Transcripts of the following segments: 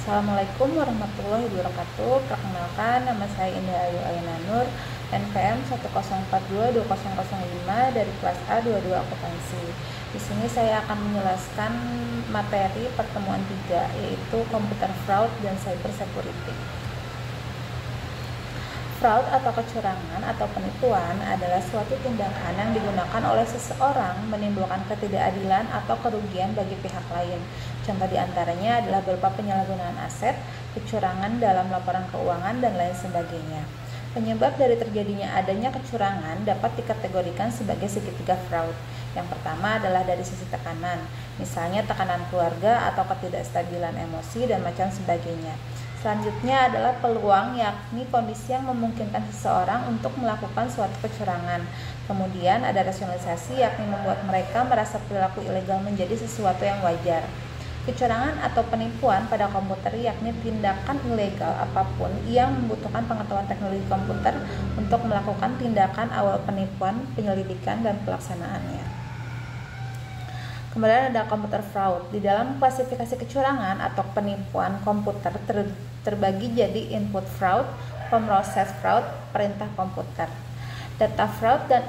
Assalamualaikum warahmatullahi wabarakatuh. Perkenalkan, nama saya Indah Ayu Ayana Nur, NPM 1042205 dari kelas A22 akuntansi. Di sini saya akan menjelaskan materi pertemuan 3, yaitu computer fraud dan cyber security. Fraud atau kecurangan atau penipuan adalah suatu tindakan yang digunakan oleh seseorang menimbulkan ketidakadilan atau kerugian bagi pihak lain. Contoh diantaranya adalah berupa penyalahgunaan aset, kecurangan dalam laporan keuangan, dan lain sebagainya. Penyebab dari terjadinya adanya kecurangan dapat dikategorikan sebagai segitiga fraud. Yang pertama adalah dari sisi tekanan, misalnya tekanan keluarga atau ketidakstabilan emosi dan macam sebagainya. Selanjutnya adalah peluang, yakni kondisi yang memungkinkan seseorang untuk melakukan suatu kecurangan. Kemudian ada rasionalisasi, yakni membuat mereka merasa perilaku ilegal menjadi sesuatu yang wajar. Kecurangan atau penipuan pada komputer yakni tindakan ilegal apapun yang membutuhkan pengetahuan teknologi komputer untuk melakukan tindakan awal penipuan, penyelidikan, dan pelaksanaannya. Kemudian ada computer fraud. Di dalam klasifikasi kecurangan atau penipuan komputer terbagi jadi input fraud, pemroses fraud, perintah komputer. Data fraud dan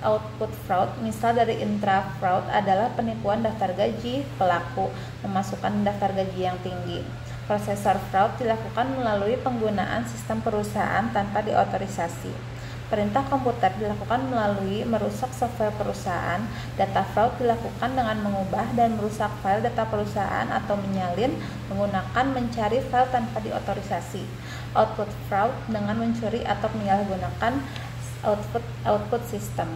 output fraud. Misal dari intra fraud adalah penipuan daftar gaji pelaku, memasukkan daftar gaji yang tinggi. Prosesor fraud dilakukan melalui penggunaan sistem perusahaan tanpa diotorisasi. Perintah komputer dilakukan melalui merusak software perusahaan. Data fraud dilakukan dengan mengubah dan merusak file data perusahaan atau menyalin menggunakan mencari file tanpa diotorisasi. Output fraud dengan mencuri atau menyalahgunakan output system.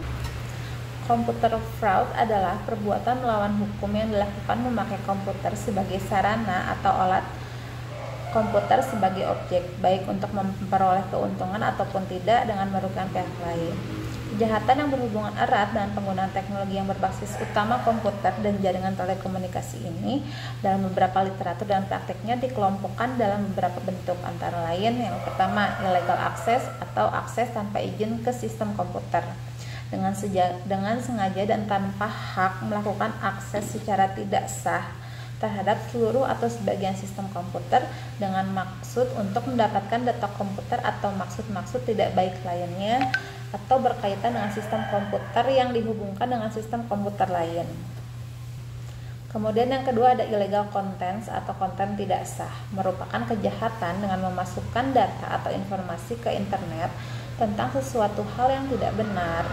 Computer fraud adalah perbuatan melawan hukum yang dilakukan memakai komputer sebagai sarana atau alat komputer sebagai objek, baik untuk memperoleh keuntungan ataupun tidak dengan merugikan pihak lain. Kejahatan yang berhubungan erat dengan penggunaan teknologi yang berbasis utama komputer dan jaringan telekomunikasi ini dalam beberapa literatur dan prakteknya dikelompokkan dalam beberapa bentuk, antara lain yang pertama illegal access atau akses tanpa izin ke sistem komputer. Dengan sengaja dan tanpa hak melakukan akses secara tidak sah terhadap seluruh atau sebagian sistem komputer dengan maksud untuk mendapatkan data komputer atau maksud-maksud tidak baik lainnya atau berkaitan dengan sistem komputer yang dihubungkan dengan sistem komputer lain. Kemudian yang kedua ada illegal contents atau konten tidak sah, merupakan kejahatan dengan memasukkan data atau informasi ke internet tentang sesuatu hal yang tidak benar,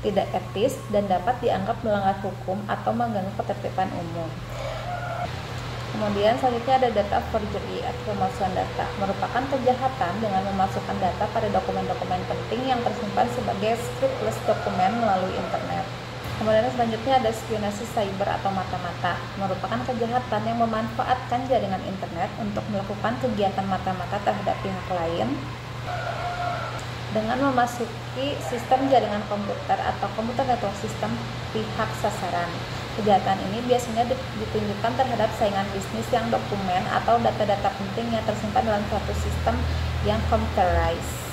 tidak etis, dan dapat dianggap melanggar hukum atau mengganggu ketertiban umum. Kemudian selanjutnya ada data forgery atau pemalsuan data, merupakan kejahatan dengan memasukkan data pada dokumen-dokumen penting yang tersimpan sebagai scriptless dokumen melalui internet. Kemudian selanjutnya ada spionase cyber atau mata-mata, merupakan kejahatan yang memanfaatkan jaringan internet untuk melakukan kegiatan mata-mata terhadap pihak lain dengan memasuki sistem jaringan komputer atau komputer network system pihak sasaran. Kejahatan ini biasanya ditunjukkan terhadap saingan bisnis yang dokumen atau data-data penting yang tersimpan dalam suatu sistem yang computerized.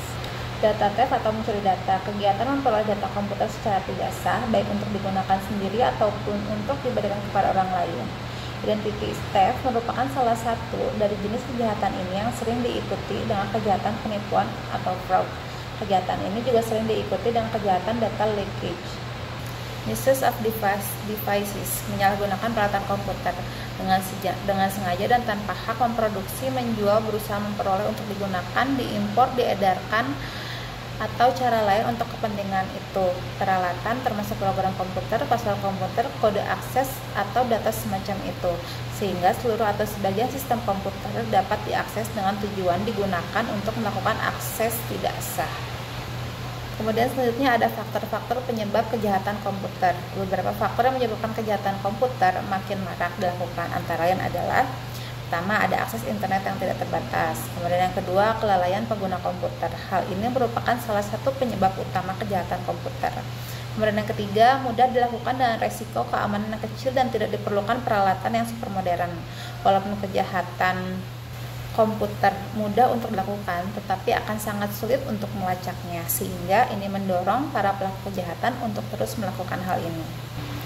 Data theft atau mencuri data, kegiatan memperoleh data komputer secara tidak sah, baik untuk digunakan sendiri ataupun untuk diberikan kepada orang lain. Identity theft merupakan salah satu dari jenis kejahatan ini yang sering diikuti dengan kejahatan penipuan atau fraud. Kejahatan ini juga sering diikuti dengan kejahatan data leakage. Misuse of devices, menyalahgunakan peralatan komputer dengan sengaja dan tanpa hak memproduksi, menjual, berusaha memperoleh untuk digunakan, diimpor, diedarkan, atau cara lain untuk kepentingan itu. Peralatan termasuk program komputer, password komputer, kode akses, atau data semacam itu, sehingga seluruh atau sebagian sistem komputer dapat diakses dengan tujuan digunakan untuk melakukan akses tidak sah. Kemudian selanjutnya ada faktor-faktor penyebab kejahatan komputer. Beberapa faktor yang menyebabkan kejahatan komputer makin marak dilakukan, antara lain adalah pertama ada akses internet yang tidak terbatas. Kemudian yang kedua kelalaian pengguna komputer. Hal ini merupakan salah satu penyebab utama kejahatan komputer. Kemudian yang ketiga mudah dilakukan dengan resiko keamanan yang kecil dan tidak diperlukan peralatan yang super modern. Walaupun kejahatan komputer mudah untuk dilakukan, tetapi akan sangat sulit untuk melacaknya, sehingga ini mendorong para pelaku kejahatan untuk terus melakukan hal ini.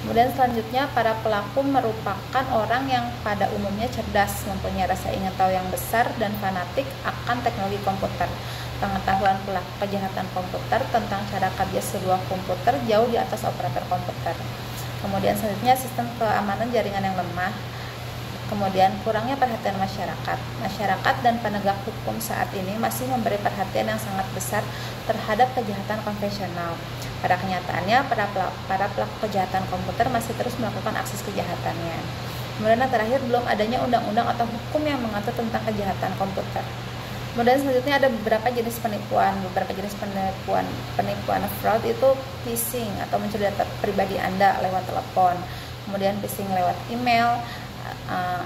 Kemudian selanjutnya, para pelaku merupakan orang yang pada umumnya cerdas, mempunyai rasa ingin tahu yang besar, dan fanatik akan teknologi komputer. Pengetahuan pelaku kejahatan komputer tentang cara kerja sebuah komputer jauh di atas operator komputer. Kemudian selanjutnya, sistem keamanan jaringan yang lemah. Kemudian kurangnya perhatian masyarakat. Masyarakat dan penegak hukum saat ini masih memberi perhatian yang sangat besar terhadap kejahatan konvensional. Pada kenyataannya, para pelaku kejahatan komputer masih terus melakukan akses kejahatannya. Kemudian yang terakhir, belum adanya undang-undang atau hukum yang mengatur tentang kejahatan komputer. Kemudian selanjutnya ada beberapa jenis penipuan. Penipuan fraud itu phishing atau mencuri data pribadi Anda lewat telepon. Kemudian phishing lewat email.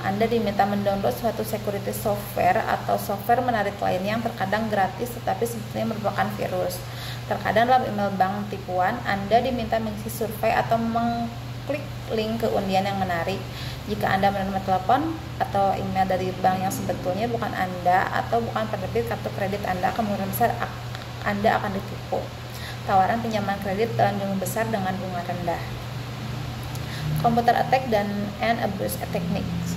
Anda diminta mendownload suatu security software atau software menarik lain yang terkadang gratis tetapi sebetulnya merupakan virus. Terkadang dalam email bank tipuan, Anda diminta mengisi survei atau mengklik link ke undian yang menarik. Jika Anda menerima telepon atau email dari bank yang sebetulnya bukan Anda atau bukan penerbit kartu kredit Anda, kemungkinan besar Anda akan ditipu. Tawaran pinjaman kredit dalam jumlah besar dengan bunga rendah. Computer attack dan abuse techniques.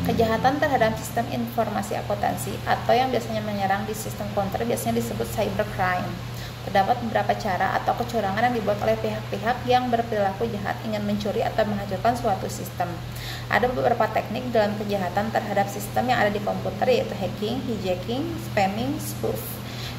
Kejahatan terhadap sistem informasi akuntansi atau yang biasanya menyerang di sistem komputer biasanya disebut cybercrime. Terdapat beberapa cara atau kecurangan yang dibuat oleh pihak-pihak yang berperilaku jahat ingin mencuri atau menghancurkan suatu sistem. Ada beberapa teknik dalam kejahatan terhadap sistem yang ada di komputer, yaitu hacking, hijacking, spamming, spoof.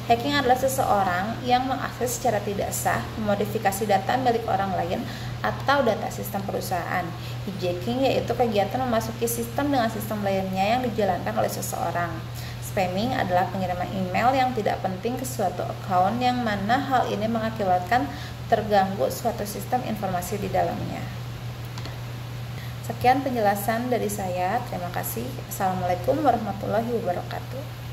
Hacking adalah seseorang yang mengakses secara tidak sah, memodifikasi data milik orang lain atau data sistem perusahaan. Hijacking yaitu kegiatan memasuki sistem dengan sistem lainnya yang dijalankan oleh seseorang. Spamming adalah pengiriman email yang tidak penting ke suatu account yang mana hal ini mengakibatkan terganggu suatu sistem informasi di dalamnya. Sekian penjelasan dari saya. Terima kasih. Assalamualaikum warahmatullahi wabarakatuh.